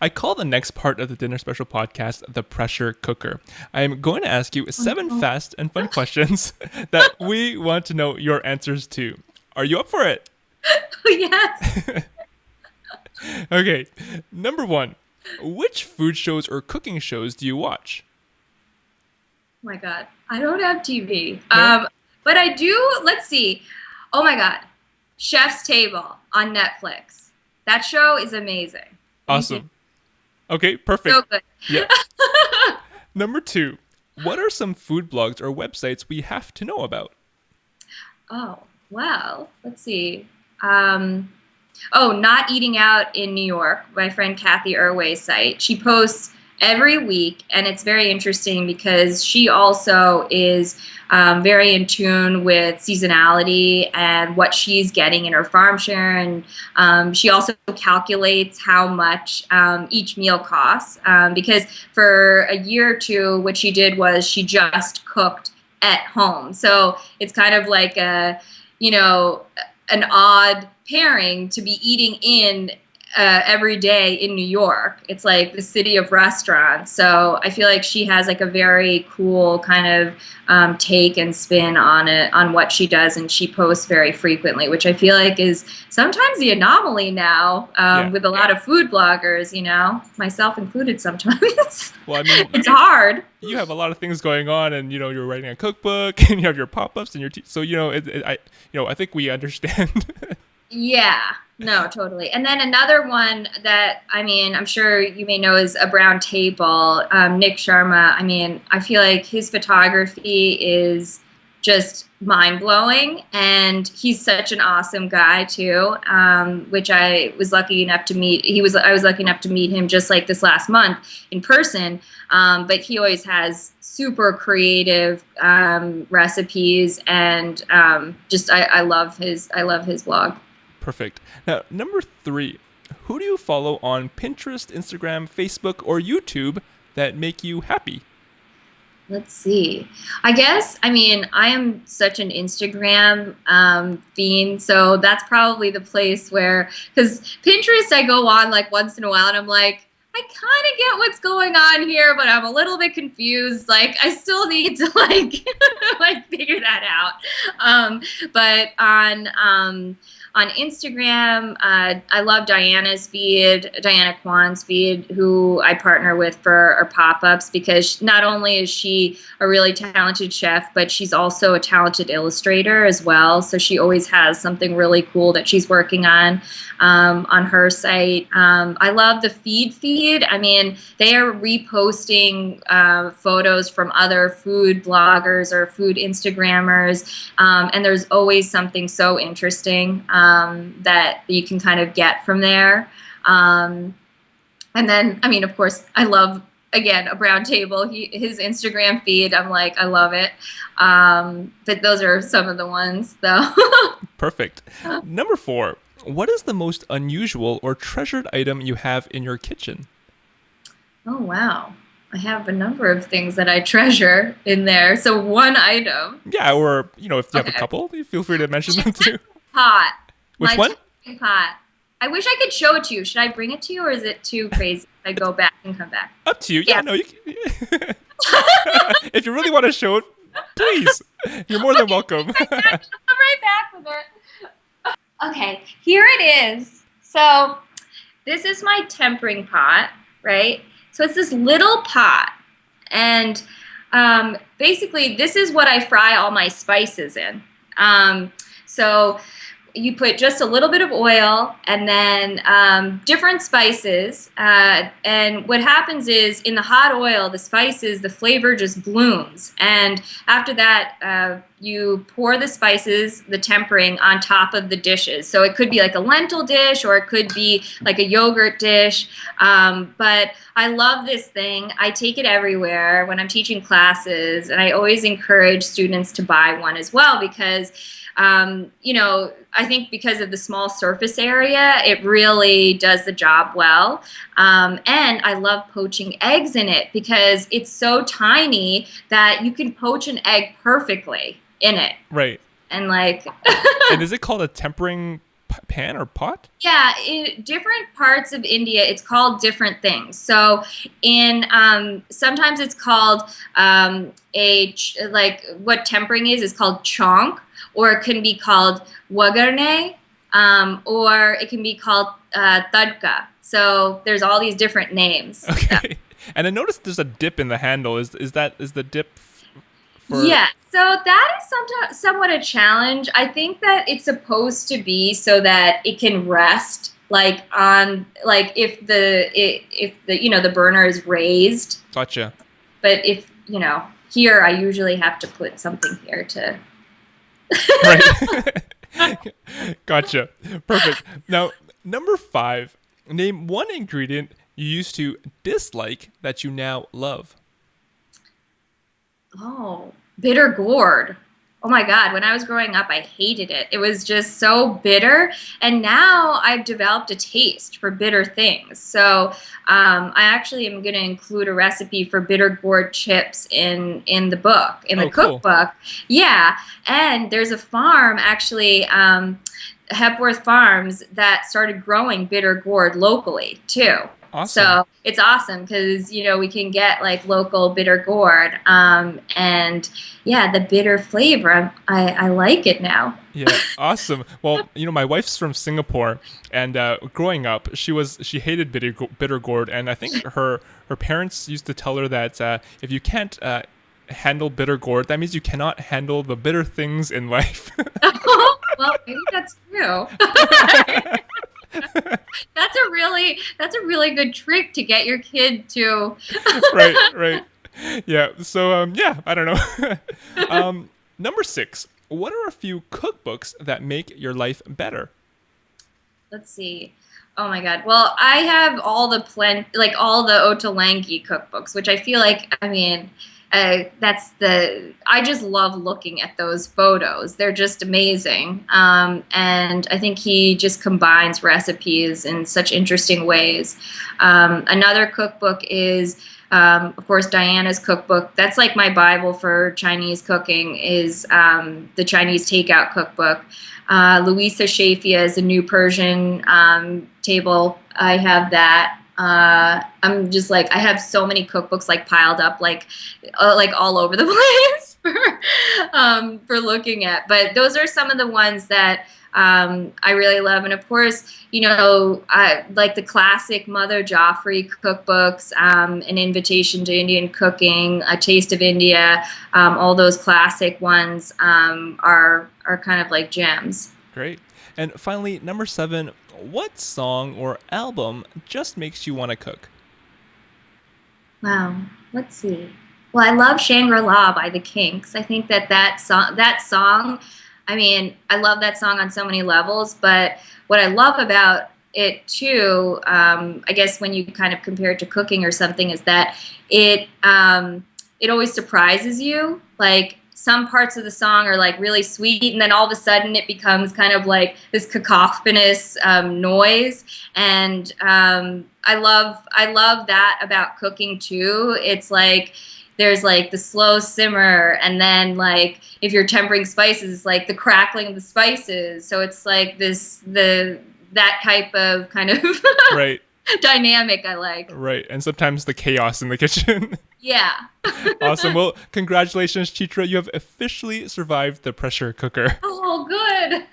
I call the next part of the Dinner Special podcast the pressure cooker. I am going to ask you seven Oh, fast and fun questions that we want to know your answers to. Are you up for it? yes. Okay. Number one, which food shows or cooking shows do you watch? Oh my God. I don't have TV. No? But I do, let's see. Oh my God. Chef's Table on Netflix. That show is amazing. Have you seen it? Awesome. Okay, So perfect. good. Yeah. Number two, what are some food blogs or websites we have to know about? Oh, well, let's see. Um, Oh, Not Eating Out in New York, my friend Kathy Irway's site. She posts every week, and it's very interesting because she also is very in tune with seasonality and what she's getting in her farm share. And she also calculates how much each meal costs because for a year or two, what she did was she just cooked at home. So it's kind of like you know, an odd pairing to be eating in every day in New York. It's like the city of restaurants. So I feel like she has like a very cool kind of take and spin on it, on what she does, and she posts very frequently, which I feel like is sometimes the anomaly now Yeah. with a lot of food bloggers. Myself included. Sometimes Well, I mean, it's hard. you have a lot of things going on, and you're writing a cookbook, and you have your pop-ups and so I think we understand. Yeah, no, totally. And then another one that I mean, I'm sure you may know is A Brown Table. Nick Sharma. I mean, I feel like his photography is just mind blowing, and he's such an awesome guy too. Which I was lucky enough to meet. I was lucky enough to meet him just like this last month in person. But he always has super creative recipes, and I love his blog. Perfect. Now, number three, who do you follow on Pinterest, Instagram, Facebook, or YouTube that make you happy? Let's see. I guess, I mean, I am such an Instagram fiend, so that's probably the place where, because Pinterest, I go on like once in a while and I'm like, I kind of get what's going on here, but I'm a little bit confused. Like, I still need to like, like figure that out. But on Instagram, I love Diana Kwan's feed, who I partner with for our pop-ups because not only is she a really talented chef, but she's also a talented illustrator as well. So she always has something really cool that she's working on her site. I love the feed. I mean, they are reposting photos from other food bloggers or food Instagrammers, and there's always something so interesting that you can kind of get from there. And then, I mean, of course, I love again A Brown Table. His Instagram feed, I'm like, I love it. But those are some of the ones, though. Perfect. Number four, what is the most unusual or treasured item you have in your kitchen? Oh wow. I have a number of things that I treasure in there. So one item. Yeah, or if you have a Okay. couple, feel free to mention them too. Pot. Which My one? tempering pot. I wish I could show it to you. Should I bring it to you or is it too crazy if I go back and come back? Up to you. Yeah, Yeah. no, you can. If you really want to show it, please. You're more than welcome. I'm right back with it. Okay, here it is. So this is my tempering pot, right? So it's this little pot. And basically, this is what I fry all my spices in. So you put just a little bit of oil and then different spices. And what happens is in the hot oil, the spices, the flavor just blooms. And after that, you pour the spices, the tempering on top of the dishes. So it could be like a lentil dish or it could be like a yogurt dish. But I love this thing. I take it everywhere when I'm teaching classes. And I always encourage students to buy one as well because I think because of the small surface area, it really does the job well. And I love poaching eggs in it because it's so tiny that you can poach an egg perfectly in it. Right. And like, And is it called a tempering pan or pot? Yeah, in different parts of India, it's called different things. So, in sometimes it's called like what tempering is called chonk, or it can be called wagarne, or it can be called tadka. So there's all these different names. Okay. And I noticed there's a dip in the handle. Is the dip for? Yeah, so that is somewhat a challenge. I think that it's supposed to be so that it can rest, like on, like if the the burner is raised. Gotcha. But if here, I usually have to put something here to. Right. Gotcha. Perfect. Now, number 5. Name one ingredient you used to dislike that you now love. Oh, bitter gourd. Oh my God. When I was growing up, I hated it. It was just so bitter. And now I've developed a taste for bitter things. So I actually am going to include a recipe for bitter gourd chips in the book, in the cool. cookbook. Yeah. And there's a farm, actually, Hepworth Farms, that started growing bitter gourd locally too. Awesome. So it's awesome because we can get like local bitter gourd, and yeah, the bitter flavor. I like it now. Yeah, awesome. Well, my wife's from Singapore, and growing up, she hated bitter gourd, and I think her parents used to tell her that if you can't handle bitter gourd, that means you cannot handle the bitter things in life. Well, maybe that's true. That's a really good trick to get your kid to. Right. Yeah. So yeah, I don't know. Number 6. What are a few cookbooks that make your life better? Let's see. Oh my God. Well, I have all the all the Ottolenghi cookbooks, which I feel like, I just love looking at those photos. They're just amazing. And I think he just combines recipes in such interesting ways. Another cookbook is, of course, Diana's cookbook. That's like my Bible for Chinese cooking, is the Chinese takeout cookbook. Louisa Shafia's A New Persian Table. I have that. I'm just like, I have so many cookbooks like piled up like all over the place for looking at. But those are some of the ones that I really love. And of course, I like the classic Mother Joffrey cookbooks, An Invitation to Indian Cooking, A Taste of India. All those classic ones are kind of like gems. Great. And finally, number 7. What song or album just makes you want to cook? Wow. Let's see. Well, I love Shangri-La by the Kinks. I think that song, I love that song on so many levels, but what I love about it too, I guess when you kind of compare it to cooking or something, is that it always surprises you. Like, some parts of the song are like really sweet, and then all of a sudden it becomes kind of like this cacophonous noise. And I love that about cooking too. It's like there's like the slow simmer, and then like if you're tempering spices, it's like the crackling of the spices. So it's like that type of kind of right dynamic I like. Right. And sometimes the chaos in the kitchen. Yeah. Awesome. Well, congratulations, Chitra. You have officially survived the pressure cooker. Oh, good.